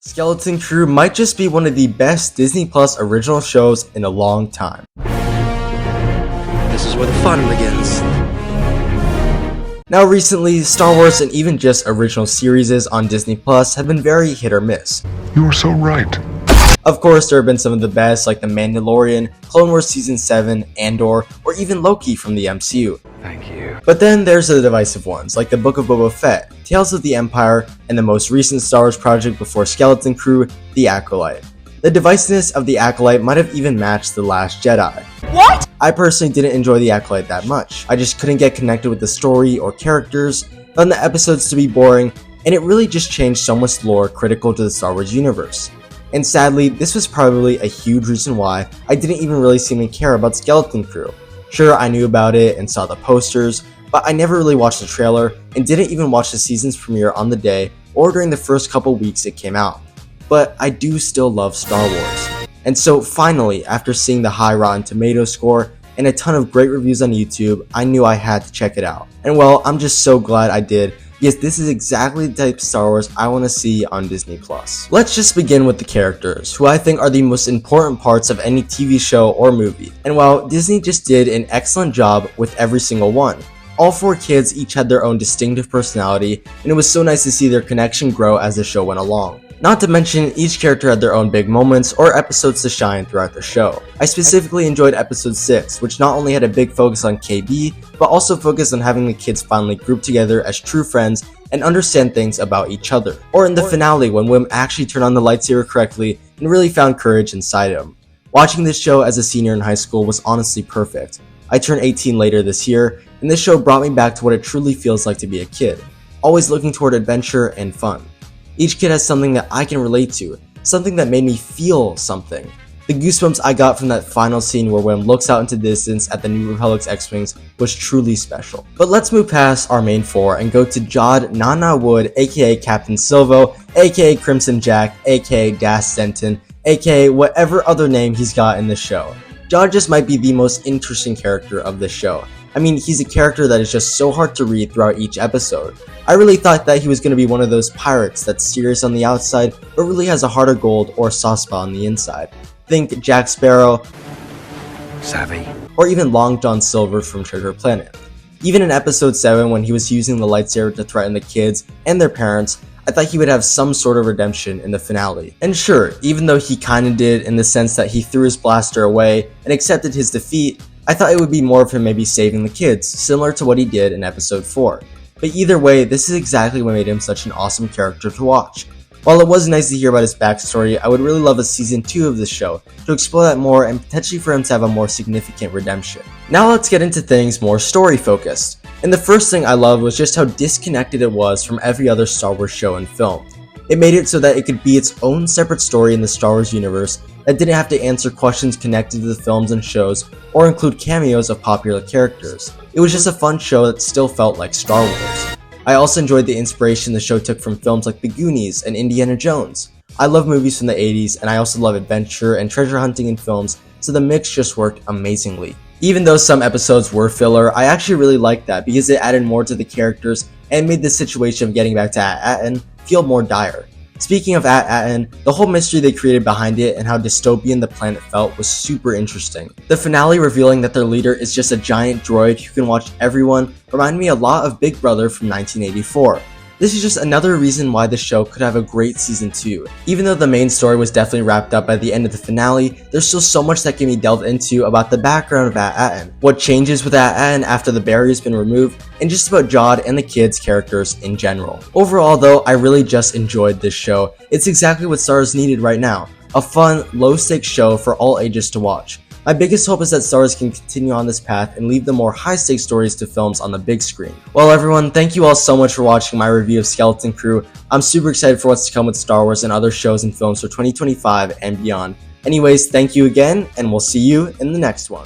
Skeleton Crew might just be one of the best Disney Plus original shows in a long time. This is where the fun begins. Now recently, Star Wars and even just original series on Disney Plus have been very hit or miss. You are so right. Of course, there have been some of the best like The Mandalorian, Clone Wars Season 7, Andor, or even Loki from the MCU. Thank you. But then there's the divisive ones, like the Book of Boba Fett, Tales of the Empire, and the most recent Star Wars project before Skeleton Crew, The Acolyte. The divisiveness of The Acolyte might have even matched The Last Jedi. What? I personally didn't enjoy The Acolyte that much. I just couldn't get connected with the story or characters, found the episodes to be boring, and it really just changed so much lore critical to the Star Wars universe. And sadly, this was probably a huge reason why I didn't even really seem to care about Skeleton Crew. Sure, I knew about it and saw the posters, but I never really watched the trailer and didn't even watch the season's premiere on the day or during the first couple weeks it came out. But I do still love Star Wars. And so finally, after seeing the high Rotten Tomatoes score and a ton of great reviews on YouTube, I knew I had to check it out. And well, I'm just so glad I did, because this is exactly the type of Star Wars I want to see on Disney+. Let's just begin with the characters, who I think are the most important parts of any TV show or movie. And while Disney just did an excellent job with every single one, all four kids each had their own distinctive personality, and it was so nice to see their connection grow as the show went along. Not to mention, each character had their own big moments or episodes to shine throughout the show. I specifically enjoyed episode 6, which not only had a big focus on KB, but also focused on having the kids finally group together as true friends and understand things about each other. Or in the finale, when Wim actually turned on the lightsaber correctly and really found courage inside him. Watching this show as a senior in high school was honestly perfect. I turned 18 later this year, and this show brought me back to what it truly feels like to be a kid, always looking toward adventure and fun. Each kid has something that I can relate to, something that made me feel something. The goosebumps I got from that final scene where Wim looks out into the distance at the New Republic's X-Wings was truly special. But let's move past our main four and go to Jod Nana Wood, aka Captain Silvo, aka Crimson Jack, aka Das Denton, aka whatever other name he's got in the show. Jod just might be the most interesting character of the show. I mean, he's a character that is just so hard to read throughout each episode. I really thought that he was going to be one of those pirates that's serious on the outside, but really has a heart of gold or a soft spot on the inside. Think Jack Sparrow, Savvy, or even Long John Silver from Treasure Planet. Even in episode 7, when he was using the lightsaber to threaten the kids and their parents, I thought he would have some sort of redemption in the finale. And sure, even though he kinda did in the sense that he threw his blaster away and accepted his defeat, I thought it would be more of him maybe saving the kids, similar to what he did in episode 4. But either way, this is exactly what made him such an awesome character to watch. While it was nice to hear about his backstory, I would really love a season 2 of this show to explore that more and potentially for him to have a more significant redemption. Now let's get into things more story focused. And the first thing I loved was just how disconnected it was from every other Star Wars show and film. It made it so that it could be its own separate story in the Star Wars universe that didn't have to answer questions connected to the films and shows or include cameos of popular characters. It was just a fun show that still felt like Star Wars. I also enjoyed the inspiration the show took from films like The Goonies and Indiana Jones. I love movies from the 80s, and I also love adventure and treasure hunting in films, so the mix just worked amazingly. Even though some episodes were filler, I actually really liked that because it added more to the characters and made the situation of getting back to At-Aten feel more dire. Speaking of At-Aten, the whole mystery they created behind it and how dystopian the planet felt was super interesting. The finale revealing that their leader is just a giant droid who can watch everyone reminded me a lot of Big Brother from 1984. This is just another reason why the show could have a great season 2. Even though the main story was definitely wrapped up by the end of the finale, there's still so much that can be delved into about the background of At-Aten, what changes with At-Aten after the barrier's been removed, and just about Jod and the kids' characters in general. Overall though, I really just enjoyed this show. It's exactly what Star Wars needed right now. A fun, low-stakes show for all ages to watch. My biggest hope is that Star Wars can continue on this path and leave the more high-stakes stories to films on the big screen. Well everyone, thank you all so much for watching my review of Skeleton Crew. I'm super excited for what's to come with Star Wars and other shows and films for 2025 and beyond. Anyways, thank you again, and we'll see you in the next one.